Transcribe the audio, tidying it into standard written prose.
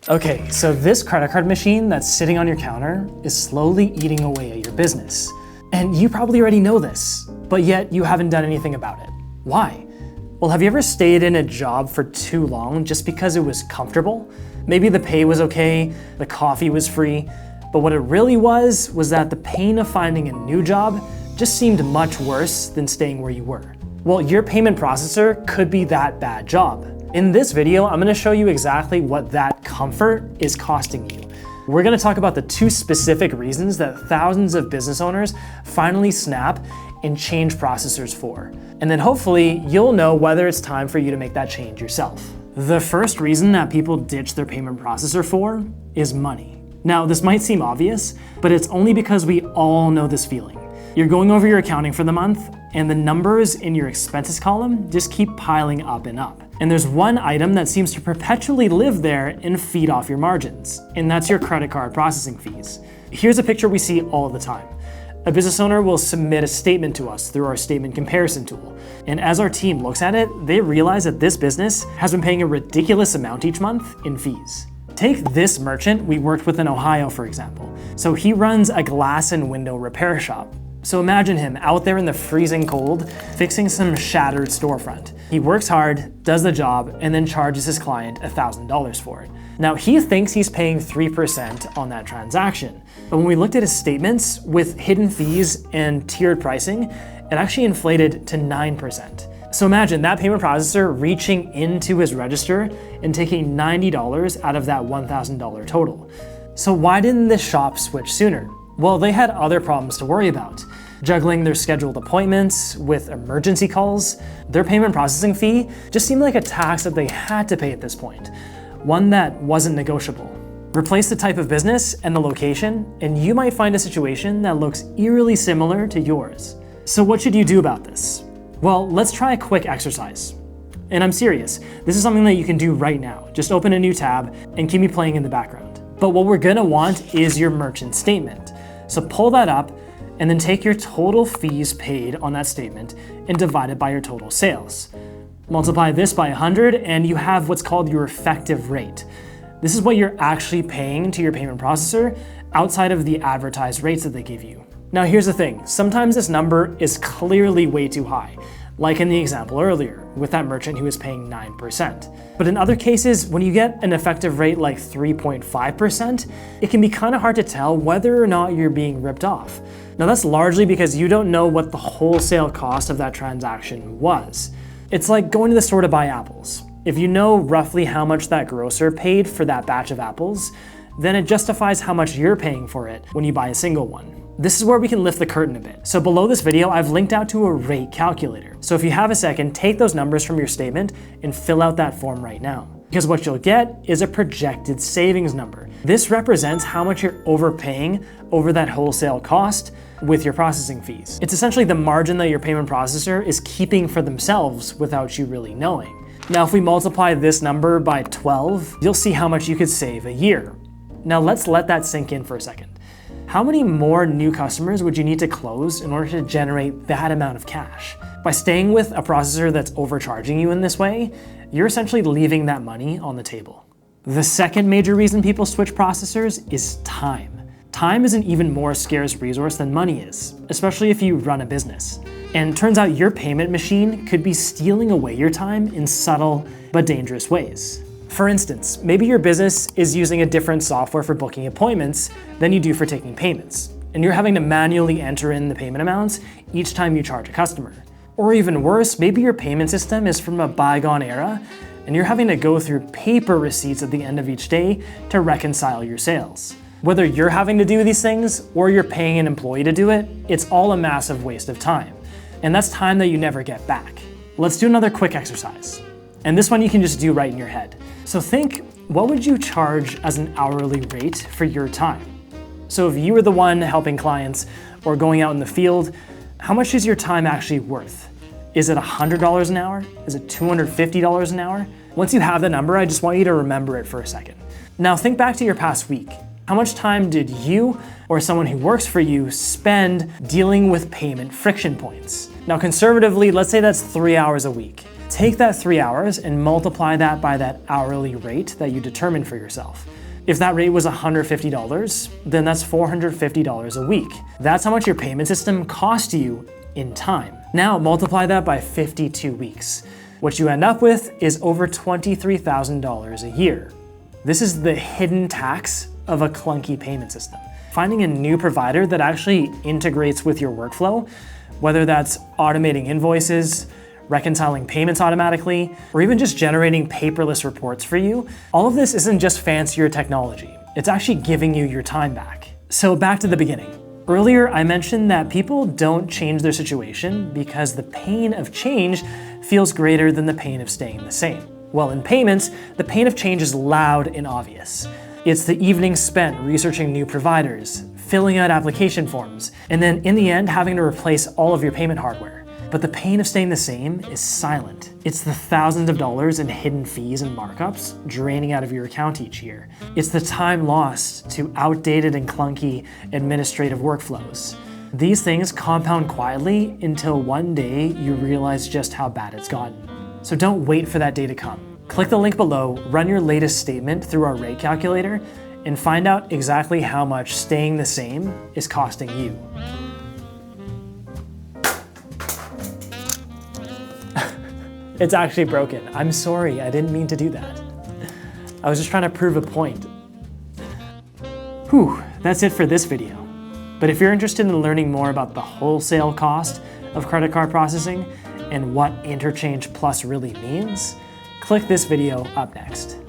Okay, so this credit card machine that's sitting on your counter is slowly eating away at your business. And you probably already know this, but yet you haven't done anything about it. Why? Well, have you ever stayed in a job for too long just because it was comfortable? Maybe the pay was okay, the coffee was free, but what it really was that the pain of finding a new job just seemed much worse than staying where you were. Well, your payment processor could be that bad job. In this video, I'm gonna show you exactly what that comfort is costing you. We're gonna talk about the 2 specific reasons that thousands of business owners finally snap and change processors for. And then hopefully you'll know whether it's time for you to make that change yourself. The first reason that people ditch their payment processor for is money. Now, this might seem obvious, but it's only because we all know this feeling. You're going over your accounting for the month, and the numbers in your expenses column just keep piling up and up. And there's one item that seems to perpetually live there and feed off your margins, and that's your credit card processing fees. Here's a picture we see all the time. A business owner will submit a statement to us through our statement comparison tool. And as our team looks at it, they realize that this business has been paying a ridiculous amount each month in fees. Take this merchant we worked with in Ohio, for example. So he runs a glass and window repair shop. So imagine him out there in the freezing cold, fixing some shattered storefront. He works hard, does the job, and then charges his client $1,000 for it. Now he thinks he's paying 3% on that transaction. But when we looked at his statements with hidden fees and tiered pricing, it actually inflated to 9%. So imagine that payment processor reaching into his register and taking $90 out of that $1,000 total. So why didn't this shop switch sooner? Well, they had other problems to worry about. Juggling their scheduled appointments with emergency calls, their payment processing fee just seemed like a tax that they had to pay at this point, one that wasn't negotiable. Replace the type of business and the location, and you might find a situation that looks eerily similar to yours. So what should you do about this? Well, let's try a quick exercise. And I'm serious, this is something that you can do right now. Just open a new tab and keep me playing in the background. But what we're gonna want is your merchant statement. So pull that up and then take your total fees paid on that statement and divide it by your total sales. Multiply this by 100 and you have what's called your effective rate. This is what you're actually paying to your payment processor outside of the advertised rates that they give you. Now here's the thing, sometimes this number is clearly way too high, like in the example earlier with that merchant who was paying 9%. But in other cases, when you get an effective rate like 3.5%, it can be kind of hard to tell whether or not you're being ripped off. Now that's largely because you don't know what the wholesale cost of that transaction was. It's like going to the store to buy apples. If you know roughly how much that grocer paid for that batch of apples, then it justifies how much you're paying for it when you buy a single one. This is where we can lift the curtain a bit. So below this video, I've linked out to a rate calculator. So if you have a second, take those numbers from your statement and fill out that form right now. Because what you'll get is a projected savings number. This represents how much you're overpaying over that wholesale cost with your processing fees. It's essentially the margin that your payment processor is keeping for themselves without you really knowing. Now, if we multiply this number by 12, you'll see how much you could save a year. Now let's let that sink in for a second. How many more new customers would you need to close in order to generate that amount of cash? By staying with a processor that's overcharging you in this way, you're essentially leaving that money on the table. The second major reason people switch processors is time. Time is an even more scarce resource than money is, especially if you run a business. And turns out your payment machine could be stealing away your time in subtle but dangerous ways. For instance, maybe your business is using a different software for booking appointments than you do for taking payments, and you're having to manually enter in the payment amounts each time you charge a customer. Or even worse, maybe your payment system is from a bygone era, and you're having to go through paper receipts at the end of each day to reconcile your sales. Whether you're having to do these things or you're paying an employee to do it, it's all a massive waste of time. And that's time that you never get back. Let's do another quick exercise. And this one you can just do right in your head. So think, what would you charge as an hourly rate for your time? So if you were the one helping clients or going out in the field, how much is your time actually worth? Is it $100 an hour? Is it $250 an hour? Once you have the number, I just want you to remember it for a second. Now think back to your past week. How much time did you or someone who works for you spend dealing with payment friction points? Now conservatively, let's say that's 3 hours a week. Take that 3 hours and multiply that by that hourly rate that you determined for yourself. If that rate was $150, then that's $450 a week. That's how much your payment system cost you in time. Now multiply that by 52 weeks. What you end up with is over $23,000 a year. This is the hidden tax of a clunky payment system. Finding a new provider that actually integrates with your workflow, whether that's automating invoices, reconciling payments automatically, or even just generating paperless reports for you, all of this isn't just fancier technology. It's actually giving you your time back. So back to the beginning. Earlier, I mentioned that people don't change their situation because the pain of change feels greater than the pain of staying the same. Well, in payments, the pain of change is loud and obvious. It's the evenings spent researching new providers, filling out application forms, and then in the end, having to replace all of your payment hardware. But the pain of staying the same is silent. It's the thousands of dollars in hidden fees and markups draining out of your account each year. It's the time lost to outdated and clunky administrative workflows. These things compound quietly until one day you realize just how bad it's gotten. So don't wait for that day to come. Click the link below, run your latest statement through our rate calculator, and find out exactly how much staying the same is costing you. It's actually broken. I'm sorry, I didn't mean to do that. I was just trying to prove a point. Whew, that's it for this video. But if you're interested in learning more about the wholesale cost of credit card processing and what Interchange Plus really means, click this video up next.